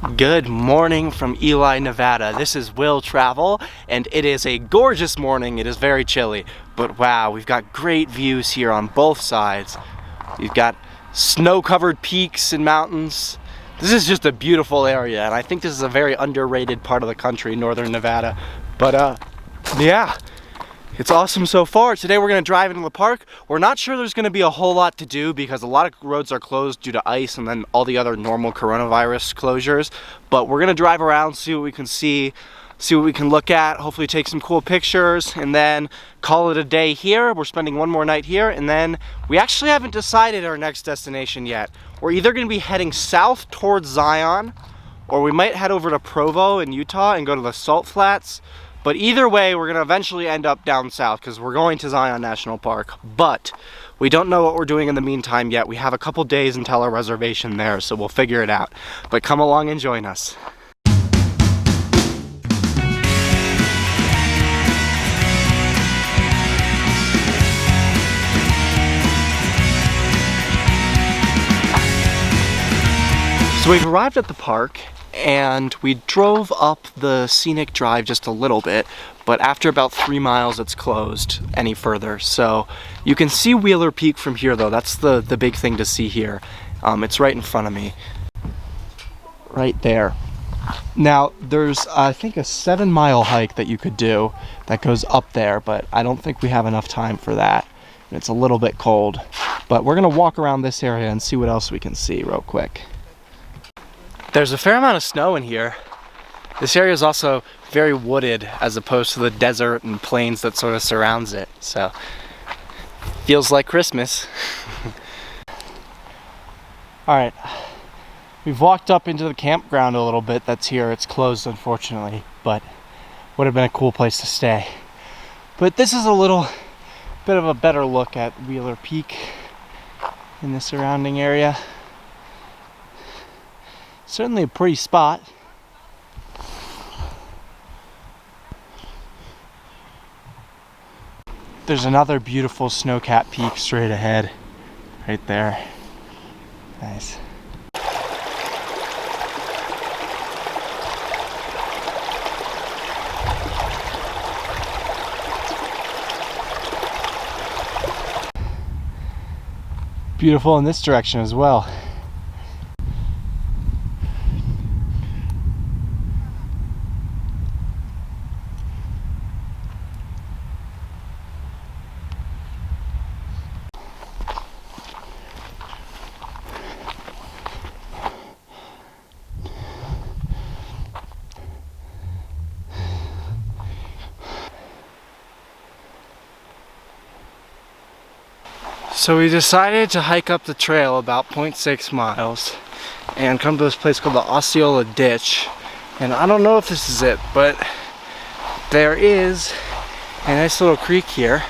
Good morning from Ely, Nevada. This is Will Travel, and it is a gorgeous morning. It is very chilly, but wow, we've got great views here on both sides. We've got snow-covered peaks and mountains. This is just a beautiful area, and I think this is a very underrated part of the country, northern Nevada. But yeah. It's awesome so far. Today we're going to drive into the park. We're not sure there's going to be a whole lot to do because a lot of roads are closed due to ice and then all the other normal coronavirus closures. But we're going to drive around, see what we can see what we can look at, hopefully take some cool pictures, and then call it a day here. We're spending one more night here, and then we actually haven't decided our next destination yet. We're either going to be heading south towards Zion, or we might head over to Provo in Utah and go to the Salt Flats. But either way, we're going to eventually end up down south because we're going to Zion National Park. But we don't know what we're doing in the meantime yet. We have a couple days until our reservation there, so we'll figure it out. But come along and join us. So we've arrived at the park, and we drove up the scenic drive just a little bit, but after about 3 miles it's closed any further. So you can see Wheeler Peak from here though. That's the big thing to see here. It's right in front of me. Right there. Now there's I think a 7-mile hike that you could do that goes up there, but I don't think we have enough time for that. And it's a little bit cold. But we're gonna walk around this area and see what else we can see real quick. There's a fair amount of snow in here. This area is also very wooded as opposed to the desert and plains that sort of surrounds it. So, feels like Christmas. Alright, we've walked up into the campground a little bit that's here. It's closed unfortunately, but would have been a cool place to stay. But this is a little bit of a better look at Wheeler Peak in the surrounding area. Certainly a pretty spot. There's another beautiful snow-capped peak straight ahead, right there. Nice. Beautiful in this direction as well. So we decided to hike up the trail about 0.6 miles and come to this place called the Osceola Ditch. And I don't know if this is it, but there is a nice little creek here.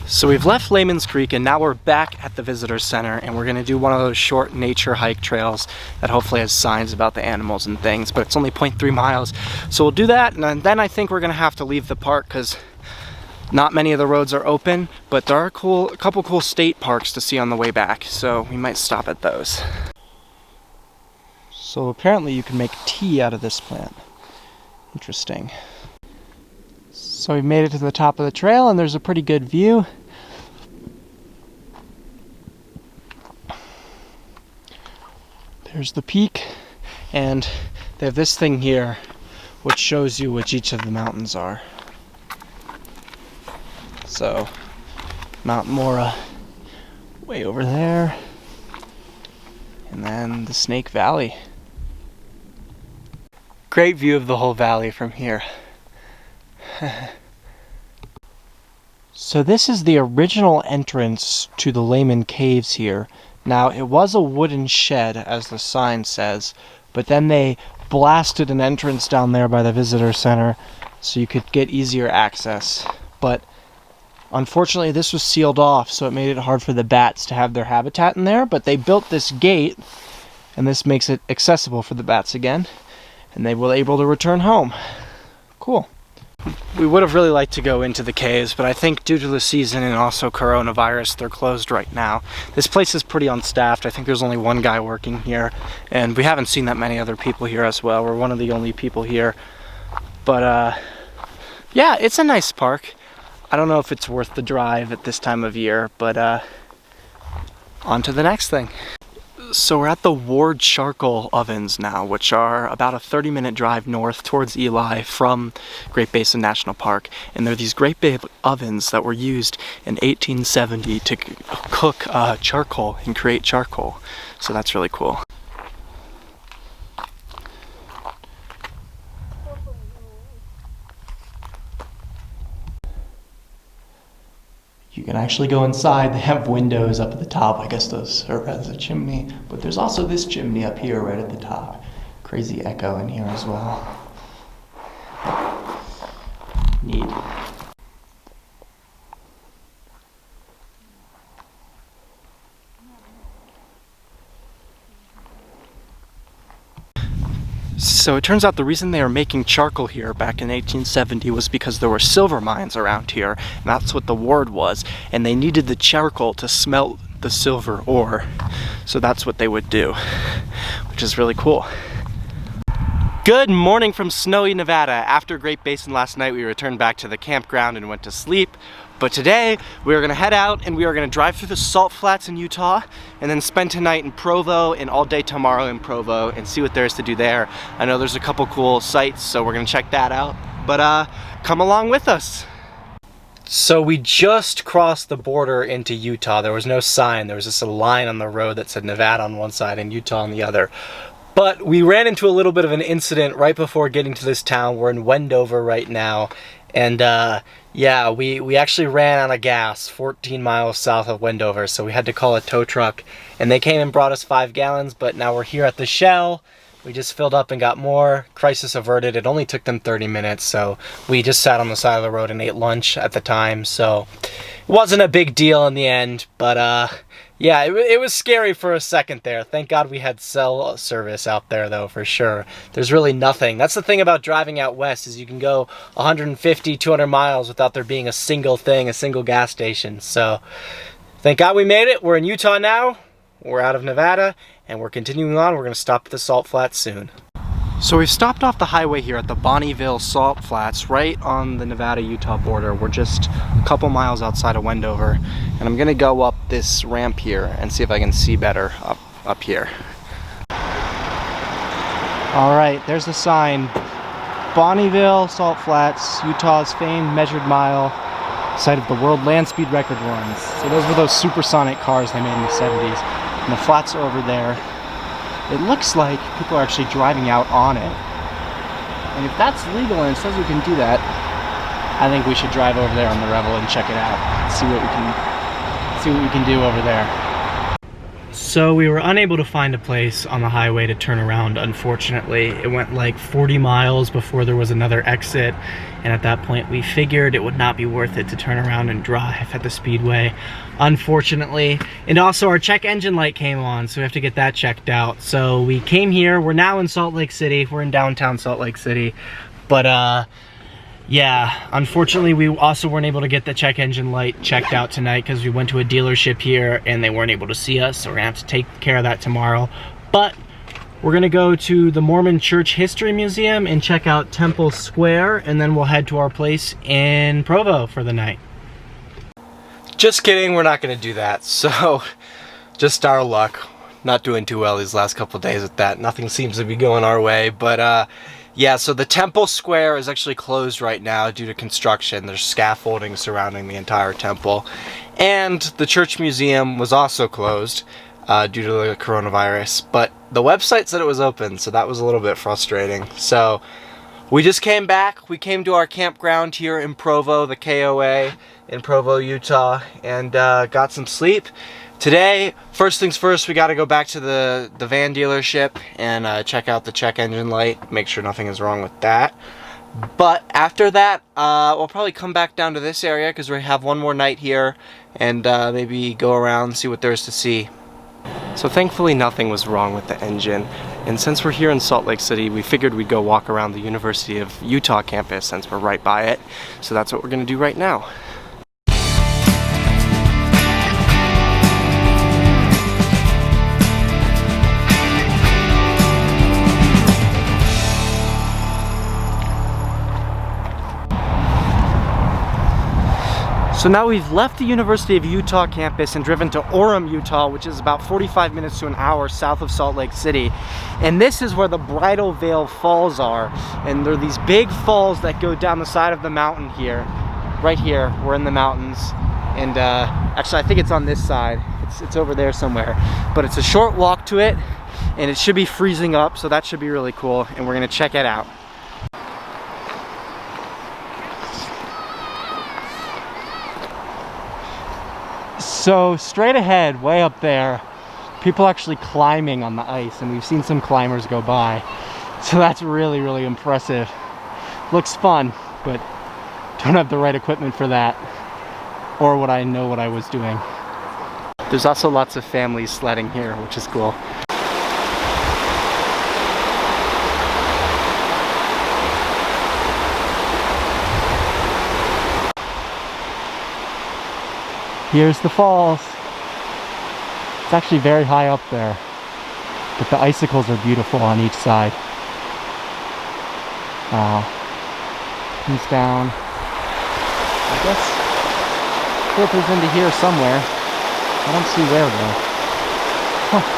So we've left Layman's Creek and now we're back at the visitor center, and we're going to do one of those short nature hike trails that hopefully has signs about the animals and things, but it's only 0.3 miles. So we'll do that, and then I think we're going to have to leave the park because not many of the roads are open, but there are a couple cool state parks to see on the way back, so we might stop at those. So apparently you can make tea out of this plant. Interesting. So we've made it to the top of the trail and there's a pretty good view. There's the peak, and they have this thing here which shows you which each of the mountains are. So Mount Mora way over there, and then the Snake Valley. Great view of the whole valley from here. So this is the original entrance to the Lehman Caves here. Now, it was a wooden shed, as the sign says, but then they blasted an entrance down there by the visitor center so you could get easier access. But Unfortunately, this was sealed off, so it made it hard for the bats to have their habitat in there, but they built this gate, and this makes it accessible for the bats again, and they were able to return home. Cool. We would have really liked to go into the caves, but I think due to the season and also coronavirus, they're closed right now. This place is pretty unstaffed. I think there's only one guy working here, and we haven't seen that many other people here as well. We're one of the only people here. But yeah, it's a nice park. I don't know if it's worth the drive at this time of year, but on to the next thing. So we're at the Ward Charcoal Ovens now, which are about a 30-minute drive north towards Eli from Great Basin National Park. And they're these great big ovens that were used in 1870 to cook charcoal and create charcoal. So that's really cool. You can actually go inside. They have windows up at the top. I guess those serve as a chimney. But there's also this chimney up here right at the top. Crazy echo in here as well. Neat. So it turns out the reason they were making charcoal here back in 1870 was because there were silver mines around here, and that's what the ward was, and they needed the charcoal to smelt the silver ore. So that's what they would do, which is really cool. Good morning from snowy Nevada. After Great Basin last night, we returned back to the campground and went to sleep. But today, we are gonna head out and we are gonna drive through the salt flats in Utah and then spend tonight in Provo and all day tomorrow in Provo and see what there is to do there. I know there's a couple cool sites, so we're gonna check that out. But come along with us. So we just crossed the border into Utah. There was no sign. There was just a line on the road that said Nevada on one side and Utah on the other. But we ran into a little bit of an incident right before getting to this town. We're in Wendover right now. And yeah, we actually ran out of gas 14 miles south of Wendover, so we had to call a tow truck. And they came and brought us 5 gallons, but now we're here at the Shell. We just filled up and got more. Crisis averted. It only took them 30 minutes, so we just sat on the side of the road and ate lunch at the time. So it wasn't a big deal in the end, but yeah, it was scary for a second there. Thank God we had cell service out there, though, for sure. There's really nothing. That's the thing about driving out west, is you can go 150, 200 miles without there being a single thing, a single gas station. So thank God we made it. We're in Utah now. We're out of Nevada, and we're continuing on. We're going to stop at the salt flats soon. So we've stopped off the highway here at the Bonneville Salt Flats, right on the Nevada-Utah border. We're just a couple miles outside of Wendover, and I'm gonna go up this ramp here and see if I can see better up here. All right, there's the sign. Bonneville Salt Flats, Utah's famed measured mile, site of the world land speed record runs. So those were those supersonic cars they made in the 70s, and the flats are over there. It looks like people are actually driving out on it. And if that's legal and it says we can do that, I think we should drive over there on the Revel and check it out. See what we can do over there. So we were unable to find a place on the highway to turn around, unfortunately. It went like 40 miles before there was another exit, and at that point we figured it would not be worth it to turn around and drive at the speedway, unfortunately. And also our check engine light came on, so we have to get that checked out. So we came here. We're now in Salt Lake City. We're in downtown Salt Lake City. But yeah, unfortunately we also weren't able to get the check engine light checked out tonight because we went to a dealership here and they weren't able to see us, so we're gonna have to take care of that tomorrow. But we're gonna go to the Mormon Church History Museum and check out Temple Square, and then we'll head to our place in Provo for the night. Just kidding, we're not gonna do that. So just our luck. Not doing too well these last couple days with that. Nothing seems to be going our way, but yeah, so the Temple Square is actually closed right now due to construction. There's scaffolding surrounding the entire temple. And the church museum was also closed due to the coronavirus. But the website said it was open, so that was a little bit frustrating. So we just came back. We came to our campground here in Provo, the KOA in Provo, Utah, and got some sleep. Today, first things first, we got to go back to the van dealership and check out the check engine light, make sure nothing is wrong with that. But after that, we'll probably come back down to this area because we have one more night here, and maybe go around, see what there is to see. So thankfully nothing was wrong with the engine, and since we're here in Salt Lake City, we figured we'd go walk around the University of Utah campus since we're right by it. So that's what we're gonna do right now. So now we've left the University of Utah campus and driven to Orem, Utah, which is about 45 minutes to an hour south of Salt Lake City. And this is where the Bridal Veil Falls are. And there are these big falls that go down the side of the mountain here. Right here, we're in the mountains. And actually, I think it's on this side. It's over there somewhere. But it's a short walk to it, and it should be freezing up, so that should be really cool. And we're gonna check it out. So straight ahead, way up there, people actually climbing on the ice, and we've seen some climbers go by. So that's really, really impressive. Looks fun, but don't have the right equipment for that, or what I know what I was doing. There's also lots of families sledding here, which is cool. Here's the falls. It's actually very high up there, but the icicles are beautiful on each side. Wow. Comes down. I guess filters into here somewhere. I don't see where though. Huh.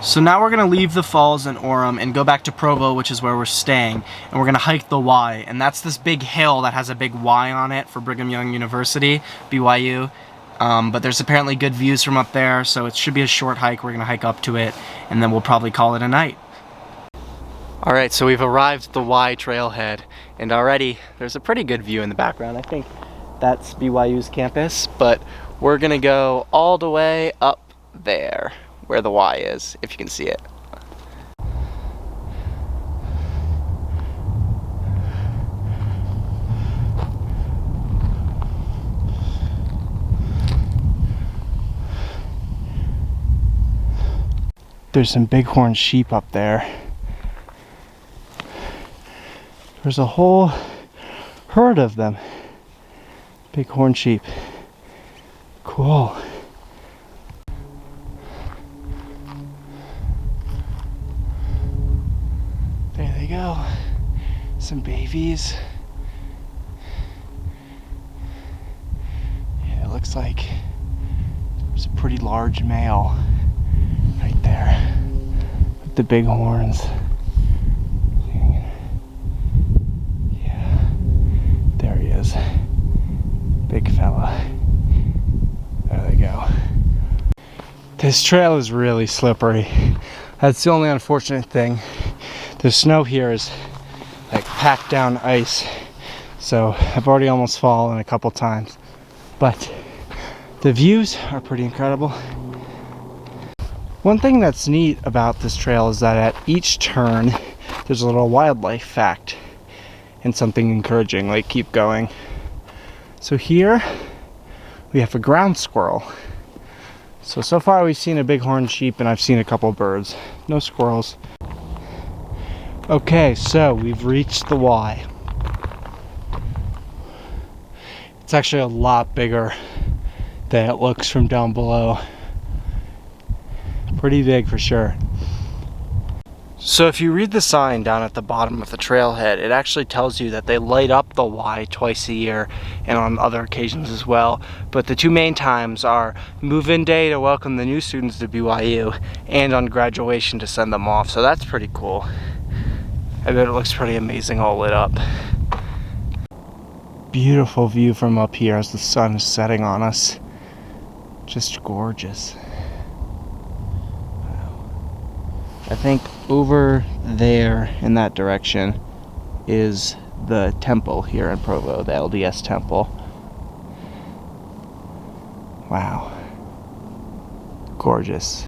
So now we're gonna leave the falls in Orem and go back to Provo, which is where we're staying, and we're gonna hike the Y, and that's this big hill that has a big Y on it for Brigham Young University, BYU. But there's apparently good views from up there, so it should be a short hike. We're gonna hike up to it, and then we'll probably call it a night. Alright, so we've arrived at the Y trailhead, and already there's a pretty good view in the background. I think that's BYU's campus, but we're gonna go all the way up there, where the Y is, if you can see it. There's some bighorn sheep up there. There's a whole herd of them. Bighorn sheep. Cool. There they go. Some babies. Yeah, it looks like there's a pretty large male right there with the big horns. Yeah, there he is. Big fella. There they go. This trail is really slippery. That's the only unfortunate thing. The snow here is like packed down ice, so I've already almost fallen a couple times, but the views are pretty incredible. One thing that's neat about this trail is that at each turn there's a little wildlife fact and something encouraging, like keep going. So here we have a ground squirrel. So far we've seen a bighorn sheep and I've seen a couple birds. No squirrels. Okay, so we've reached the Y. It's actually a lot bigger than it looks from down below. Pretty big for sure. So if you read the sign down at the bottom of the trailhead, it actually tells you that they light up the Y twice a year and on other occasions as well. But the two main times are move-in day to welcome the new students to BYU and on graduation to send them off. So that's pretty cool. I bet it looks pretty amazing all lit up. Beautiful view from up here as the sun is setting on us. Just gorgeous. I think over there in that direction is the temple here in Provo, the LDS temple. Wow. Gorgeous.